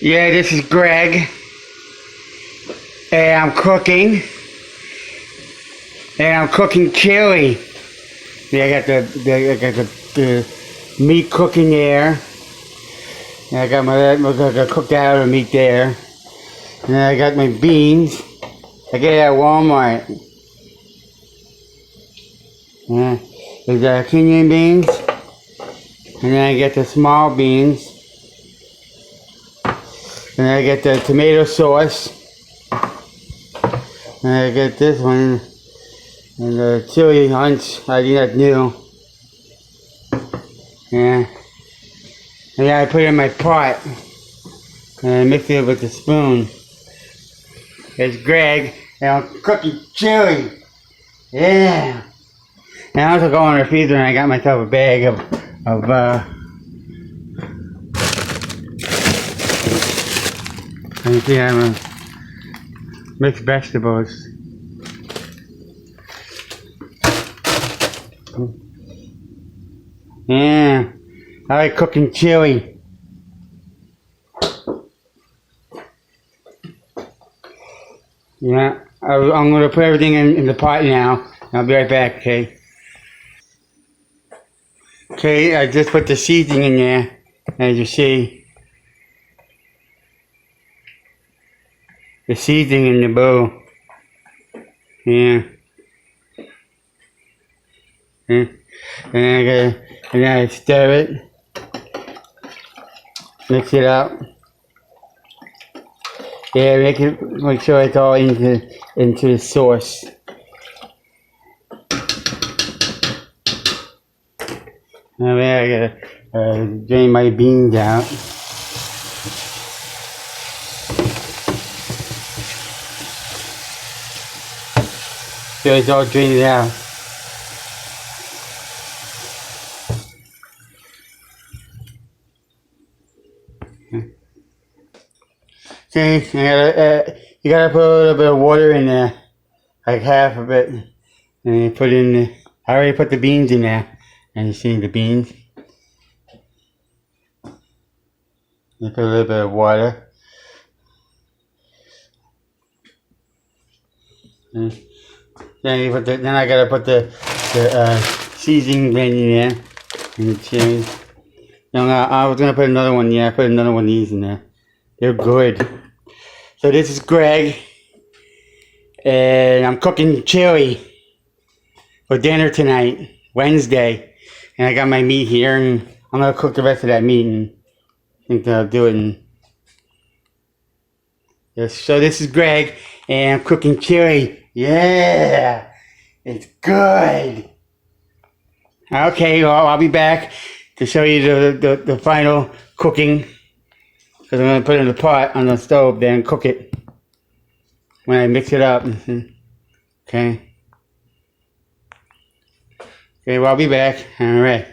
Yeah, this is Greg, and I'm cooking chili. Yeah, I got the meat cooking there. And I got we're gonna cook that other meat there. And then I got my beans. I get it at Walmart. Yeah, there's Kenyan beans, and then I get the small beans, and then I get the tomato sauce, and I get this one, and the chili hunch. I think that's new. Yeah, and then I put it in my pot, and I mix it with a spoon. It's Greg, and I'm cooking chili. Yeah. And I also go in the freezer and I got myself a bag of let me see, I'm mixed vegetables. Yeah, I like cooking chili. Yeah, I'm gonna put everything in the pot now. I'll be right back, okay? Okay, I just put the seasoning in there, as you see. The seasoning in the bowl. Yeah. Yeah. And then I stir it, mix it up. Yeah, make sure it's all into the sauce. Now I gotta drain my beans out. So it's all drained out. Okay, you gotta put a little bit of water in there, like half of it, and you put in. I already put the beans in there, and you see the beans. You put a little bit of water. And then I gotta put the seasoning blend in there, and the chili. No, I was gonna put another one. Yeah, I put another one of these in there. They're good. So this is Greg, and I'm cooking chili for dinner tonight, Wednesday. And I got my meat here, and I'm gonna cook the rest of that meat, and I think that I'll do it. Yes. So this is Greg, and I'm cooking chili. Yeah, it's good. Okay, well, I'll be back to show you the final cooking. Because I'm going to put it in the pot on the stove there and cook it when I mix it up. Okay. Okay, well, I'll be back. All right.